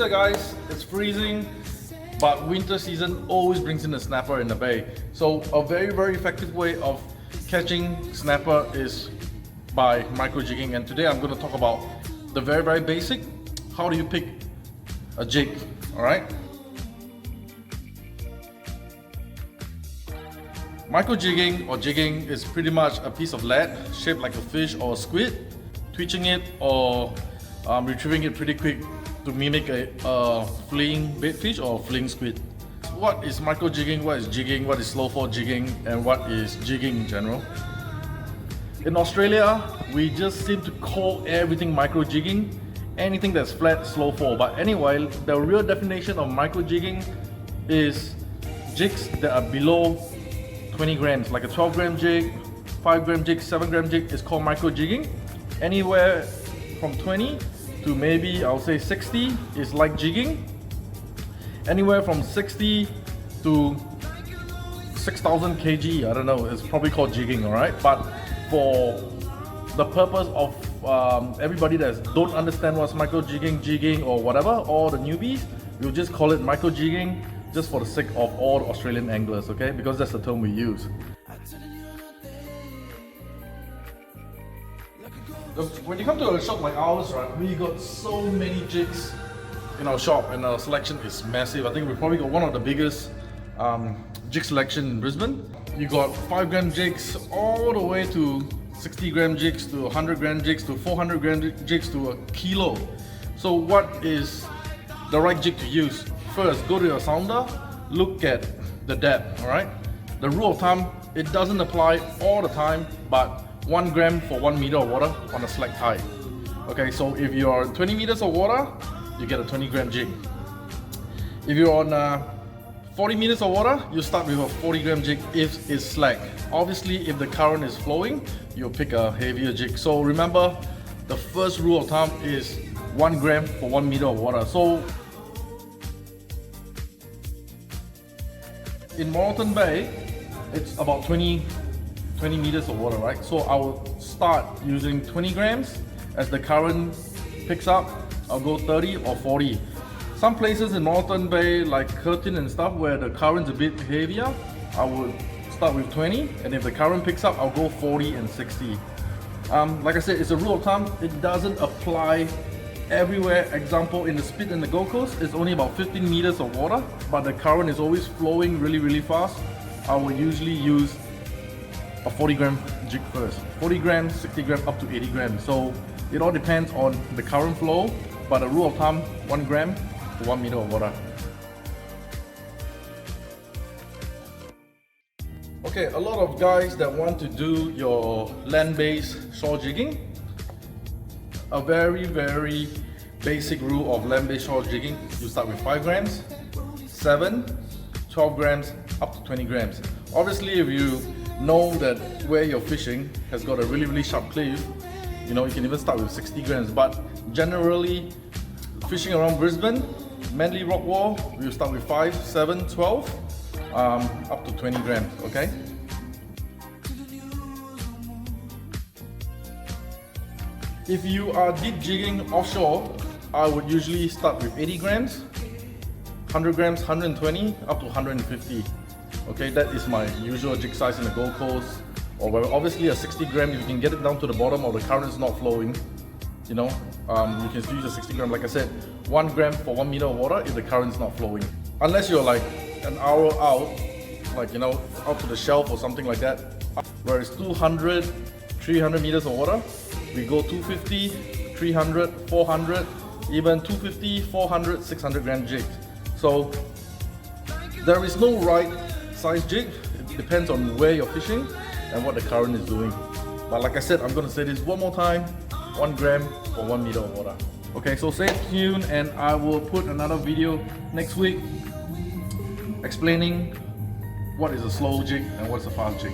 winter, guys. It's freezing, but winter season always brings in a snapper in the bay. So a very effective way of catching snapper is by micro jigging, and today I'm going to talk about the very basic. How do you pick a jig? All right. Micro jigging or jigging is pretty much a piece of lead shaped like a fish or a squid, twitching it or retrieving it pretty quick to mimic a fleeing baitfish or fleeing squid. What is micro jigging? What is jigging? What is slow fall jigging? And what is jigging in general? In Australia, we just seem to call everything micro jigging, anything that's flat, slow fall. But anyway, the real definition of micro jigging is jigs that are below 20 grams, like a 12 gram jig, 5 gram jig, 7 gram jig is called micro jigging. Anywhere from 20 to maybe I'll say 60 is like jigging. Anywhere from 60 to 6,000 kg, I don't know, it's probably called jigging, alright? But for the purpose of everybody that don't understand what's micro jigging, jigging or whatever, or the newbies, we'll just call it micro jigging just for the sake of all Australian anglers, okay? Because that's the term we use. When you come to a shop like ours, right, we got so many jigs in our shop and our selection is massive. I think we probably got one of the biggest jig selection in Brisbane. You got 5 gram jigs all the way to 60 gram jigs to 100 gram jigs to 400 gram jigs to a kilo. So what is the right jig to use? First, go to your sounder, look at the depth, alright? The rule of thumb, it doesn't apply all the time, but 1 gram for 1 meter of water on a slack tide. Okay, so if you're 20 meters of water, you get a 20 gram jig. If you're on 40 meters of water, you start with a 40 gram jig if it's slack. Obviously, if the current is flowing, you'll pick a heavier jig. So remember, the first rule of thumb is 1 gram for 1 meter of water. So in Moreton Bay, it's about 20 meters of water, right? So I will start using 20 grams. As the current picks up, I'll go 30 or 40. Some places in Moreton Bay, like Curtin and stuff, where the current's a bit heavier, I would start with 20, and if the current picks up, I'll go 40 and 60. Like I said, it's a rule of thumb. It doesn't apply everywhere. Example, in the Spit and the Gold Coast, it's only about 15 meters of water, but the current is always flowing really fast. I will usually use a 40 gram jig first. 40 grams, 60 grams, up to 80 grams. So it all depends on the current flow, but a rule of thumb, 1 gram for 1 meter of water. Okay, a lot of guys that want to do your land-based shore jigging, a very basic rule of land-based shore jigging, you start with 5 grams, 7, 12 grams, up to 20 grams. Obviously, if you know that where you're fishing has got a really sharp cliff, you know, you can even start with 60 grams. But generally, fishing around Brisbane, Manly Rock Wall, we'll start with 5, 7, 12, up to 20 grams, okay? If you are deep jigging offshore, I would usually start with 80 grams, 100 grams, 120, up to 150. Okay, that is my usual jig size in the Gold Coast, or where obviously a 60 gram, if you can get it down to the bottom or the current is not flowing, you know, you can still use a 60 gram. Like I said, 1 gram for 1 meter of water if the current is not flowing. Unless you're like an hour out, like, you know, out to the shelf or something like that, where it's 200, 300 meters of water, we go 250, 300, 400, even 250, 400, 600 gram jigs. So there is no right size jig. It depends on where you're fishing and what the current is doing. But like I said, I'm going to say this one more time, 1 gram for 1 meter of water. Okay, so stay tuned and I will put another video next week explaining what is a slow jig and what's a fast jig.